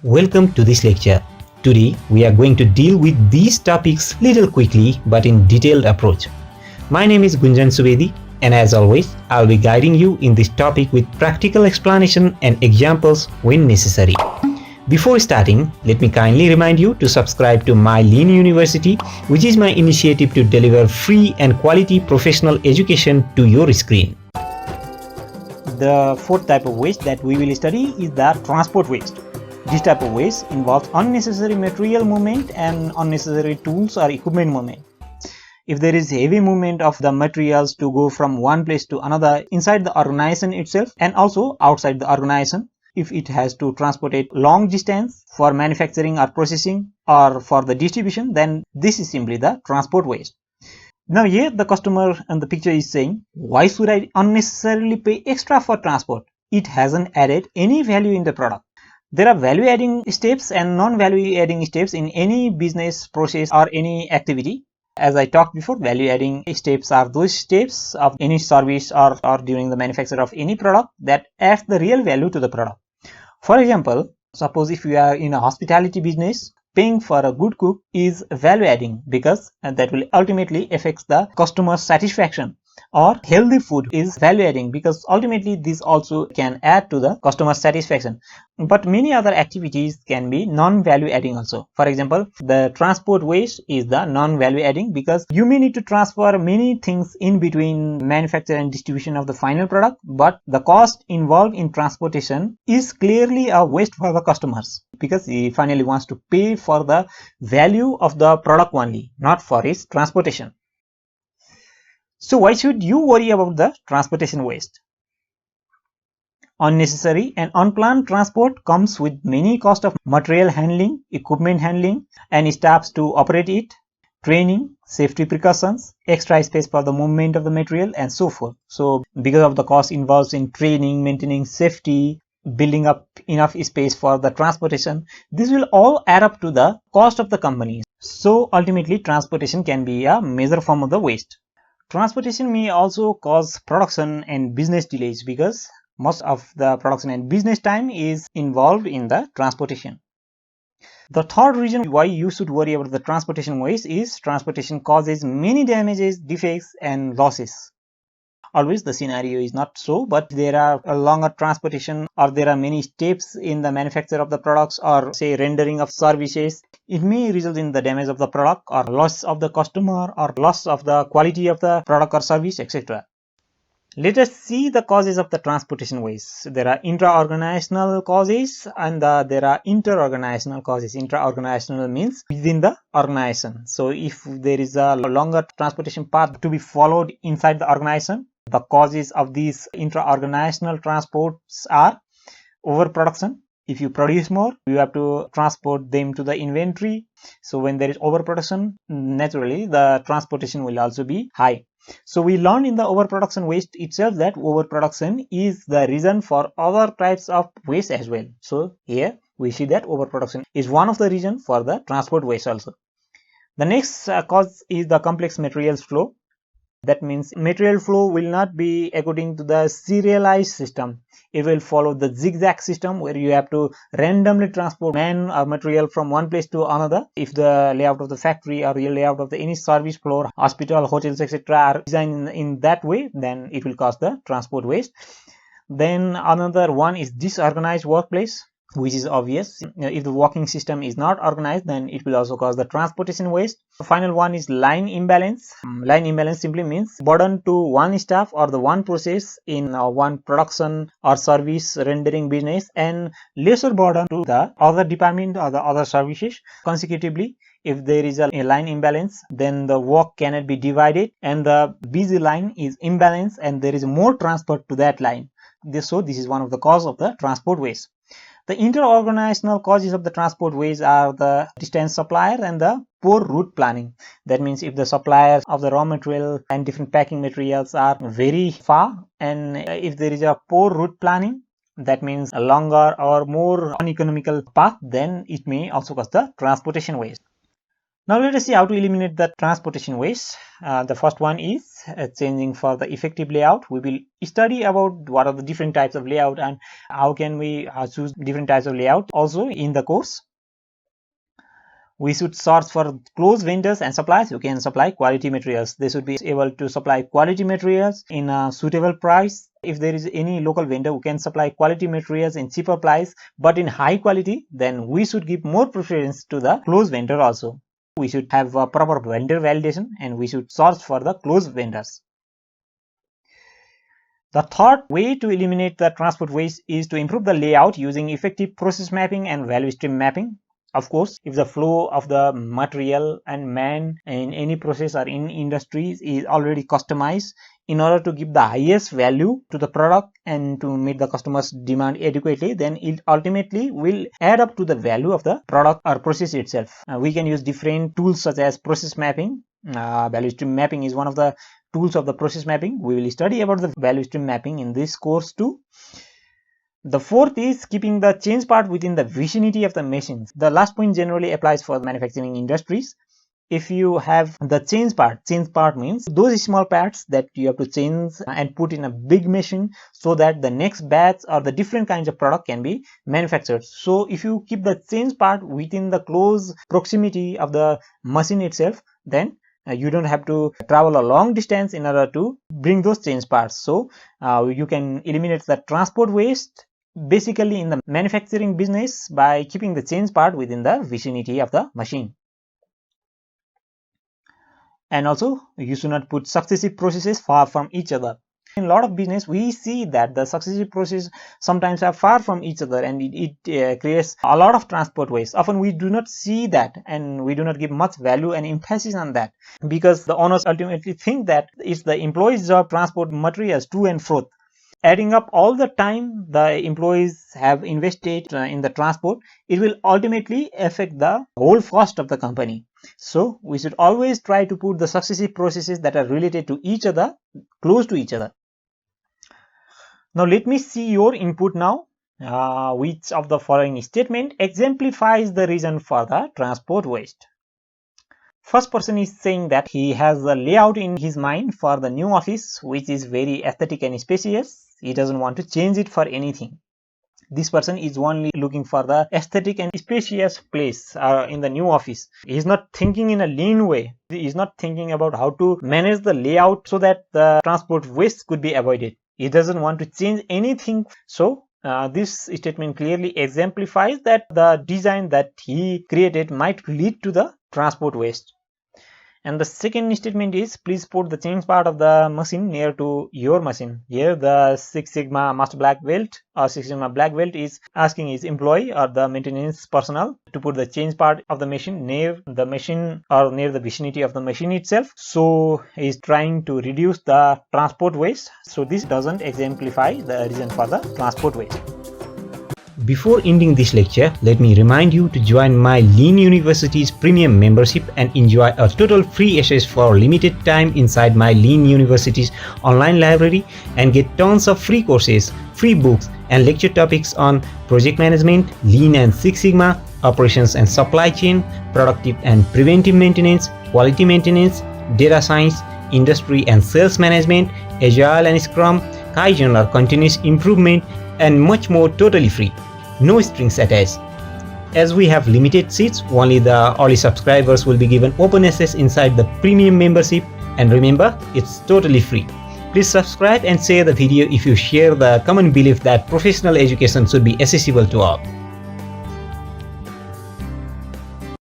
Welcome to this lecture. Today we are going to deal with these topics little quickly but in detailed approach. My name is Gunjan Subedi and as always I'll be guiding you in this topic with practical explanation and examples when necessary. Before starting, let me kindly remind you to subscribe to my Lean University, which is my initiative to deliver free and quality professional education to your screen. The fourth type of waste that we will study is the transport waste. This type of waste involves unnecessary material movement and unnecessary tools or equipment movement. If there is heavy movement of the materials to go from one place to another inside the organization itself and also outside the organization, if it has to transport it long distance for manufacturing or processing or for the distribution, then this is simply the transport waste. Now here the customer and the picture is saying, why should I unnecessarily pay extra for transport? It hasn't added any value in the product. There are value adding steps and non-value adding steps in any business process or any activity. As I talked before, value adding steps are those steps of any service or during the manufacture of any product that adds the real value to the product. For example, suppose if you are in a hospitality business, paying for a good cook is value adding because that will ultimately affect the customer satisfaction. Or healthy food is value adding because ultimately this also can add to the customer satisfaction. But many other activities can be non-value adding also. For example, the transport waste is the non-value adding because you may need to transfer many things in between manufacture and distribution of the final product, but the cost involved in transportation is clearly a waste for the customers because he finally wants to pay for the value of the product only, not for its transportation. So why should you worry about the transportation waste? Unnecessary and unplanned transport comes with many cost of material handling, equipment handling, and staffs to operate it, training, safety precautions, extra space for the movement of the material, and so forth. So because of the cost involved in training, maintaining safety, building up enough space for the transportation, this will all add up to the cost of the company. So ultimately transportation can be a major form of the waste. Transportation may also cause production and business delays because most of the production and business time is involved in the transportation. The third reason why you should worry about the transportation waste is transportation causes many damages, defects, and losses. Always the scenario is not so, but there are a longer transportation or there are many steps in the manufacture of the products or say rendering of services. It may result in the damage of the product or loss of the customer or loss of the quality of the product or service, etc. Let us see the causes of the transportation waste. There are intra-organizational causes and there are inter-organizational causes. Intra-organizational means within the organization. So if there is a longer transportation path to be followed inside the organization, the causes of these intra-organizational transports are overproduction. If you produce more, you have to transport them to the inventory. So when there is overproduction, naturally the transportation will also be high. So we learned in the overproduction waste itself that overproduction is the reason for other types of waste as well. So here we see that overproduction is one of the reasons for the transport waste also. The next cause is the complex materials flow. That means material flow will not be according to the serialized system. It will follow the zigzag system where you have to randomly transport man or material from one place to another. If the layout of the factory or the layout of any service floor, hospital, hotels, etc. are designed in that way, then it will cause the transport waste. Then another one is disorganized workplace, which is obvious. If the working system is not organized, then it will also cause the transportation waste. The final one is line imbalance. Line imbalance simply means burden to one staff or the one process in one production or service rendering business and lesser burden to the other department or the other services consecutively. If there is a line imbalance, then the work cannot be divided and the busy line is imbalanced and there is more transport to that line. So this is one of the cause of the transport waste. The inter-organizational causes of the transport waste are the distant supplier and the poor route planning. That means if the suppliers of the raw material and different packing materials are very far and if there is a poor route planning, that means a longer or more uneconomical path, then it may also cause the transportation waste. Now let us see how to eliminate the transportation waste. The first one is changing for the effective layout. We will study about what are the different types of layout and how can we choose different types of layout also in the course. We should search for close vendors and suppliers who can supply quality materials. They should be able to supply quality materials in a suitable price. If there is any local vendor who can supply quality materials in cheaper price but in high quality, then we should give more preference to the close vendor also. We should have a proper vendor validation and we should search for the close vendors. The third way to eliminate the transport waste is to improve the layout using effective process mapping and value stream mapping. Of course, if the flow of the material and man in any process or in industries is already customized in order to give the highest value to the product and to meet the customer's demand adequately, then it ultimately will add up to the value of the product or process itself. We can use different tools such as process mapping. Value stream mapping is one of the tools of the process mapping. We will study about the value stream mapping in this course too. The fourth is keeping the change part within the vicinity of the machines. The last point generally applies for manufacturing industries. If you have the change part means those small parts that you have to change and put in a big machine so that the next batch or the different kinds of product can be manufactured. So if you keep the change part within the close proximity of the machine itself, then you don't have to travel a long distance in order to bring those change parts. So you can eliminate the transport waste basically in the manufacturing business by keeping the change part within the vicinity of the machine. And also you should not put successive processes far from each other. In a lot of business we see that the successive processes sometimes are far from each other and it creates a lot of transport waste. Often we do not see that and we do not give much value and emphasis on that because the owners ultimately think that it's the employees' job to transport materials to and fro. Adding up all the time the employees have invested in the transport, it will ultimately affect the whole cost of the company. So we should always try to put the successive processes that are related to each other close to each other. Now let me see your input now. Which of the following statement exemplifies the reason for the transport waste? First person is saying that he has a layout in his mind for the new office which is very aesthetic and spacious. He doesn't want to change it for anything. This person is only looking for the aesthetic and spacious place in the new office. He is not thinking in a lean way. He is not thinking about how to manage the layout so that the transport waste could be avoided. He doesn't want to change anything. So this statement clearly exemplifies that the design that he created might lead to the transport waste. And the second statement is please put the change part of the machine near to your machine. Here the Six Sigma Master Black Belt or Six Sigma Black Belt is asking his employee or the maintenance personnel to put the change part of the machine near the machine or near the vicinity of the machine itself. So he is trying to reduce the transport waste. So this doesn't exemplify the reason for the transport waste. Before ending this lecture, let me remind you to join my Lean University's premium membership and enjoy a total free access for limited time inside my Lean University's online library and get tons of free courses, free books and lecture topics on project management, Lean and Six Sigma, operations and supply chain, productive and preventive maintenance, quality maintenance, data science, industry and sales management, Agile and Scrum, Kaizen or continuous improvement and much more totally free. No strings attached. As we have limited seats, only the early subscribers will be given open access inside the premium membership, and remember, it's totally free. Please subscribe and share the video if you share the common belief that professional education should be accessible to all.